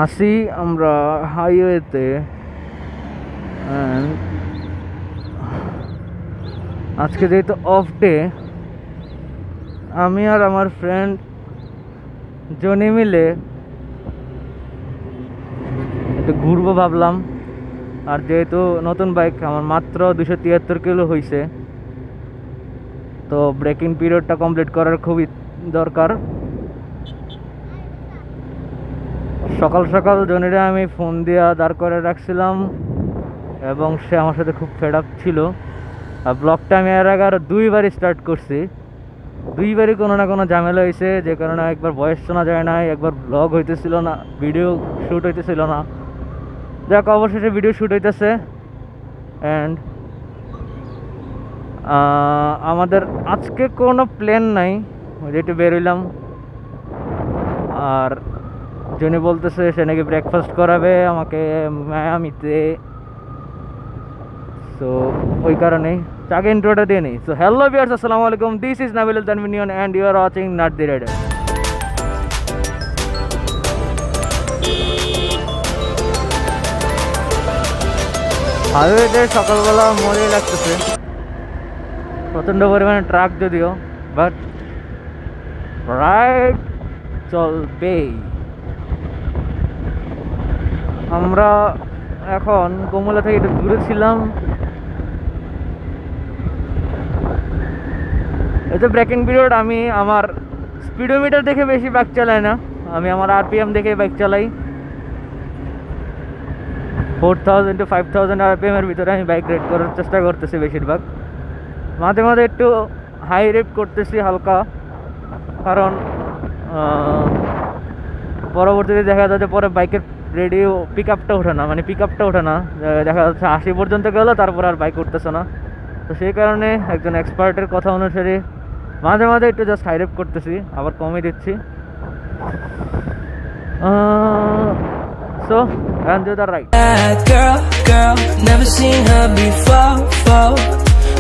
আসি আমরা হাইওয়েতে। আজকে যেহেতু অফ ডে, আমি আর আমার ফ্রেন্ড জনি মিলে একটু ঘুরবো ভাবলাম। আর যেহেতু নতুন বাইক, আমার মাত্র 273 কিলো হয়েছে, তো ব্রেকিং পিরিয়ডটা কমপ্লিট করার খুবই দরকার। সকাল সকাল জনিরে আমি ফোন দিয়ে দাঁড় করে রাখছিলাম এবং সে আমার সাথে খুব ফেড আপ ছিল। আর ব্লগটা আমি এর আগে আরও 2বার স্টার্ট করছি, 2বারই কোনো না কোনো ঝামেলা হয়েছে, যে কারণে একবার ভয়েস শোনা যায় না, একবার ব্লগ হইতেছিল না, ভিডিও শ্যুট হইতেছিল না। যাক, অবশেষে ভিডিও শ্যুট হইতেছে। অ্যান্ড আমাদের আজকে কোনো প্ল্যান নাই, যেটু বেরোইলাম। আর জনি বলতেছে সে নাকি ব্রেকফাস্ট করাবে আমাকে মায়ামিতে, সো ওই কারণেই আগে ইন্ট্রোটা দিয়ে নিই। সো হ্যালো ভিউয়ার্স, আসসালামু আলাইকুম, দিস ইজ নাবিল তানভিনিয়ন and you are watching not the rider. হাইওয়েতে সকালবেলা মজাই লাগতেছে, প্রচণ্ড পরিমাণে ট্রাক যদিও, বাট রাইড চলবেই। আমরা এখন কমলা থেকে একটু দূরে ছিলাম। এতে ব্রেকিং পিরিয়ড আমি আমার স্পিডোমিটার দেখে বেশি বাইক চালাই না, আমি আমার আরপিএম দেখে বাইক চালাই। 4000 to 5000 আরপিএম এর ভিতরে আমি বাইক রাইড করার চেষ্টা করতেছি বেশিরভাগ। মাঝে মাঝে একটু হাই রেপ করতেছি হালকা, কারণ পরবর্তীতে দেখা যাচ্ছে পরে বাইকের রেডিও পিক আপটা ওঠে না, মানে পিক আপটা ওঠে না, দেখা যাচ্ছে 80 পর্যন্ত গেল, তারপর আর বাইক উঠতেছে না। তো সেই কারণে একজন এক্সপার্টের কথা অনুসারে মাঝে মাঝে একটু জাস্ট হাই রেপ করতেছি, আবার কমে দিচ্ছি। So, enjoy the ride. That girl, never seen her before.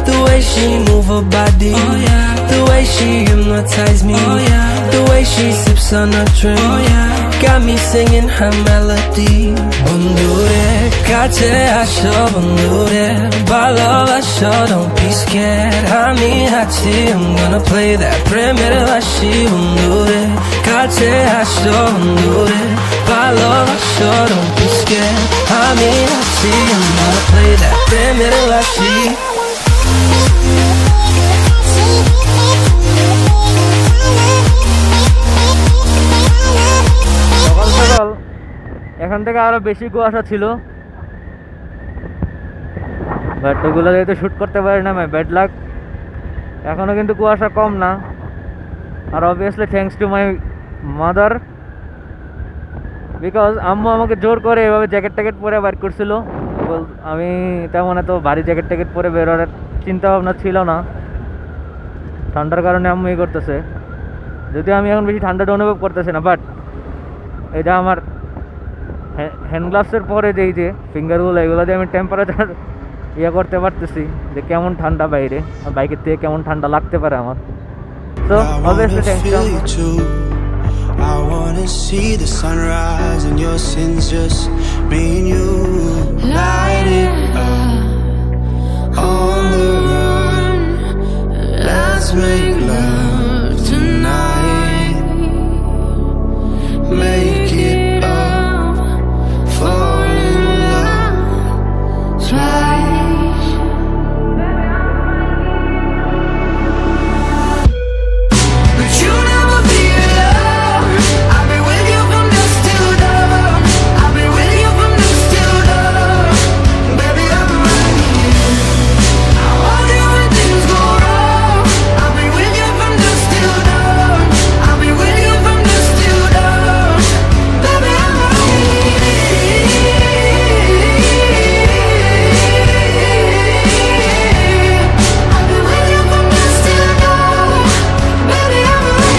The way she move her body, the way she hypnotize me, the way she sips on her drink, got me singing her melody. Bondure, kache asho, bondure, balavasho, don't be scared. Hami hachi, I'm gonna play that primitive hashi. Bondure, kache asho, bondure, balavasho, don't be scared. Hami hachi, I'm gonna play that primitive hashi. সকাল সকাল এখান থেকে আরো বেশি কুয়াশা ছিল, but ওগুলো যেহেতু শ্যুট করতে পারি না, মাই ব্যাড লাক। এখনো কিন্তু কুয়াশা কম না। আর obviously thanks to my mother, because আম্মু আমাকে জোর করে এভাবে জ্যাকেট ট্যাকেট পরে বাইর করছিল। আমি তেমন এত ভারী জ্যাকেট ট্যাকেট পরে বেরোর চিন্তা ভাবনা ছিল না, ঠান্ডার কারণে আম্মু ই করতেছে। যদিও আমি এখন বেশি ঠান্ডাটা অনুভব করতেছি না, বাট এটা আমার হ্যান্ড গ্লাভসের পরে যে ফিঙ্গারগুলো, এগুলো দিয়ে আমি টেম্পারেচার ইয়ে করতে পারতেছি যে কেমন ঠান্ডা বাইরে, আর বাইকের থেকে কেমন ঠান্ডা লাগতে পারে আমার। তো obviously thanks two. I wanna see the sunrise and your sins, just me and you. Light it up on the run. Let's make love tonight. Make it up, fall in love twice. But you never be alone. I've been with you from dusk till dawn. I've been with you from dusk till dawn. Baby, I'm right here. I want you when things go wrong. I've been with you from dusk till dawn. I've been with you from dusk till dawn. Baby, I'm right here. I've been with you from dusk till dawn. Baby, I'm right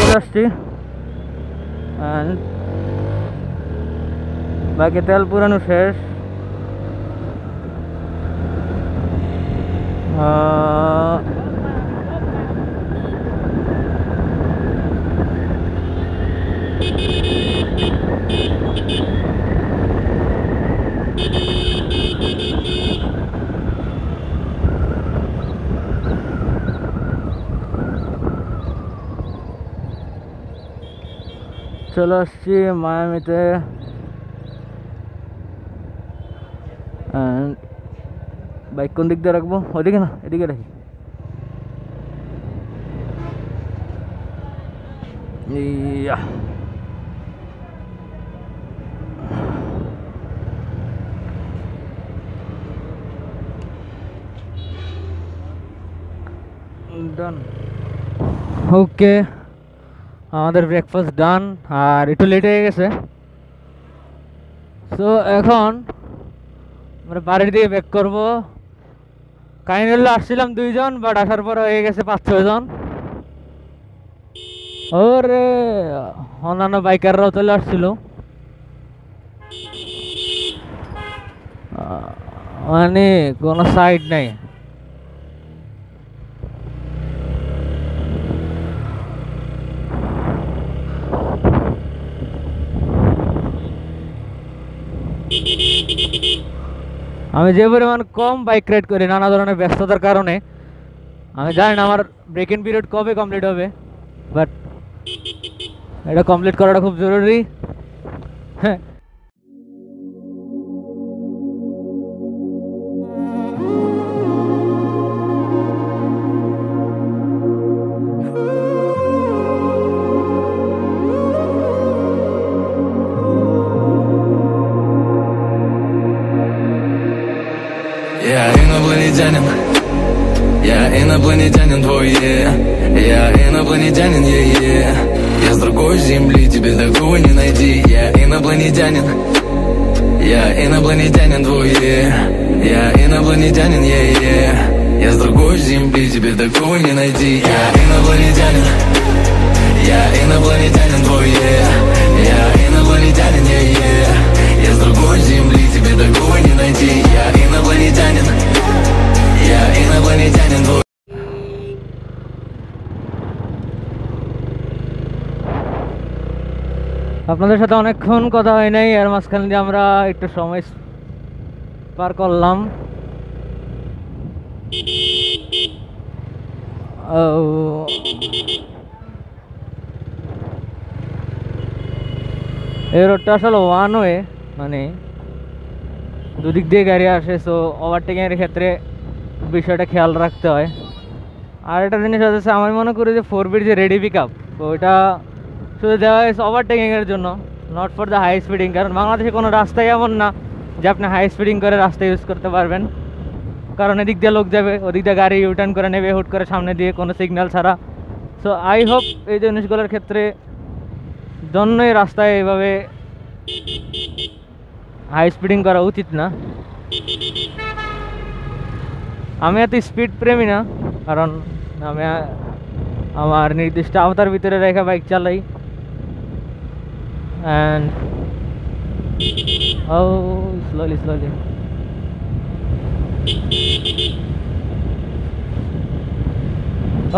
চলে আসছি and বাইকে তেল পুরানো শেষ। চলে আসছি মায়ামিতে। Bike কোন দিক দিয়ে রাখবো? ওইদিকে না, এদিকে রাখি। ইয়া ডান। ওকে, আমাদের ব্রেকফাস্ট ডান, আর একটু লেট হয়ে গেছে। সো এখন আমরা বাড়ির দিকে ব্যাক করবো। কাহিনী আসছিলাম 2 জন, বাট আসার পর হয়ে গেছে 5-6 জন। ওরে অন্যান্য বাইকাররাও চলে আসছিল। মানে কোনো সাইড নাই। আমি যে পরিমাণ কম বাইক রাইড করি নানা ধরনের ব্যস্ততার কারণে, আমি জানি না আমার ব্রেক ইন পিরিয়ড কবে কমপ্লিট হবে, বাট এটা কমপ্লিট করাটা খুব জরুরি। হ্যাঁ, Я инопланетянин, я инопланетянин твой, я инопланетянин, я с другой земли, тебе такого не найти. Я инопланетянин, я инопланетянин твой, я инопланетянин, я с другой земли, тебе такого не найти. Я инопланетянин, я инопланетянин твой, я инопланетянин, я с другой земли, тебе такого не найти. Я инопланетянин, я инопланетянин твой. আপনাদের সাথে অনেকক্ষণ কথা হয় নাই, আর মাঝখান দিয়ে আমরা একটু সময় পার করলাম। এই রোডটা আসলে ওয়ান ওয়ে, মানে দুদিক দিয়ে গাড়ি আসে, সো ওভারটেকিংয়ের ক্ষেত্রে বিষয়টা খেয়াল রাখতে হয়। আর একটা জিনিস হচ্ছে, আমি মনে করি যে 4B'র যে রেডি পিক আপ, তো ওইটা শুধু দেওয়া হয়েছে ওভারটেকিংয়ের জন্য, not for the high speeding. কারণ বাংলাদেশে কোনো রাস্তাই এমন না যে আপনি হাই স্পিডিং করে রাস্তা ইউজ করতে পারবেন, কারণ এদিক দিয়ে লোক যাবে, ওদিক দিয়ে গাড়ি ইউটার্ন করে নেবে হুট করে সামনে দিয়ে কোনো সিগন্যাল ছাড়া। সো আই হোপ এই জিনিসগুলোর ক্ষেত্রে জন্যই রাস্তায় এইভাবে হাই স্পিডিং করা উচিত না। আমি এত স্পিড প্রেমী না, কারণ আমি আমার নির্দিষ্ট আওতার ভিতরে রেখে বাইক চালাই। অ্যান্ড ও slowly slowly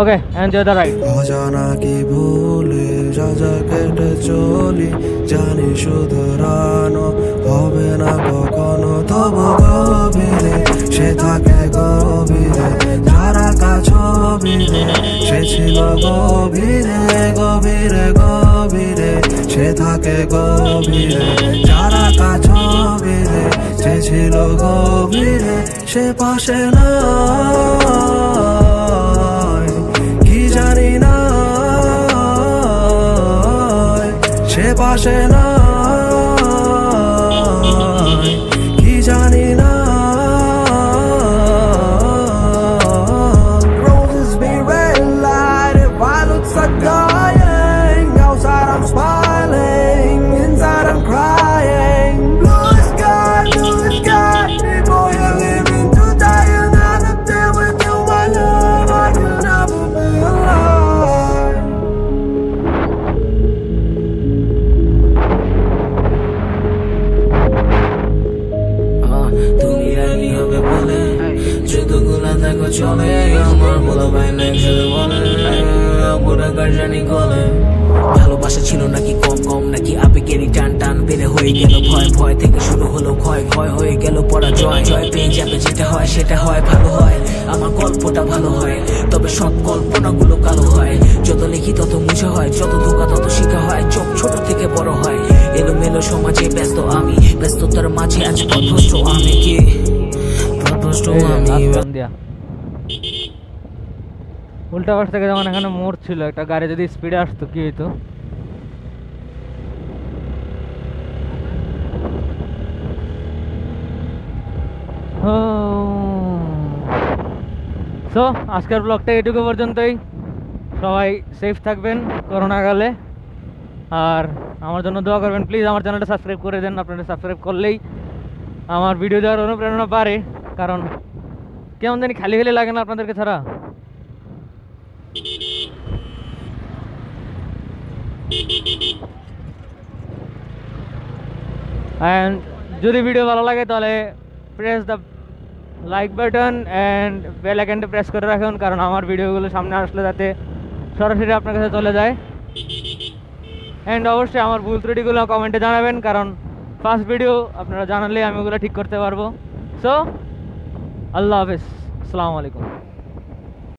okay, enjoy the ride. অজানা কি ভুলে যা যা কেটে চলি, জানি শুধরানো হবে না কখনো, তবু গভীরে সে থাকে গভীরে, যারা কাছবিরে সে ছিল গভীরে, গভীরে গভীরে সে থাকে গভীরে, যারা কাছবিরে সে ছিল গভীরে, সে পাশে না জানি না, সে পাশে না কি জানি না। Roses be red light, violets are dying. Outside I'm smiling, inside I'm crying. Blue sky, boy you're living to die. Another day with you, my love, I can never be alive. চলে আমার বলা ভাই না খেলে বলে পুরো গার্জানি গলে ভালোবাসা ছিল নাকি কম কম নাকি আবেগেরই টান টান বেড়ে হয়ে গেল ভয় ভয় থেকে শুরু হলো ক্ষয় ক্ষয় হয়ে গেল পরাজয় জয় পেয়ে যাবে যেটা হয় সেটা হয় ভালো হয় আমার গল্পটা ভালো হয় তবে সব কল্পনাগুলো কালো হয় যত লিখি তত মুছে হয় যত ধোকা তত শিখা হয় চোখ ছোট থেকে বড় হয় এলোমেলো সমাজে ব্যস্ত আমি ব্যস্ততার মাঝে আজ পথভ্রষ্ট আমি কি পথভ্রষ্ট আমি উল্টা পাশ থেকে যখন এখানে মোড় ছিল একটা গাড়ি যদি স্পিডে আসতো কি হইতো সো আজকের ব্লগটা এটুকু পর্যন্তই সবাই সেফ থাকবেন করোনা কালে আর আমার জন্য দোয়া করবেন প্লিজ আমার চ্যানেলটা সাবস্ক্রাইব করে দেন আপনারা সাবস্ক্রাইব করলেই আমার ভিডিও দেওয়ার অনুপ্রেরণা পারে কারণ কেমন জানি খালি খালি লাগে না আপনাদেরকে ছাড়া অ্যান্ড যদি ভিডিও ভালো লাগে তাহলে press the like button and bell আইকনটা প্রেস করে রাখুন কারণ আমার ভিডিওগুলো সামনে আসলে যাতে সরাসরি আপনার কাছে চলে যায় অ্যান্ড অবশ্যই আমার ভুল ত্রুটিগুলো কমেন্টে জানাবেন কারণ ফার্স্ট ভিডিও আপনারা জানালে আমি ওগুলো ঠিক করতে পারবো সো আল্লাহ হাফেজ আসসালামু আলাইকুম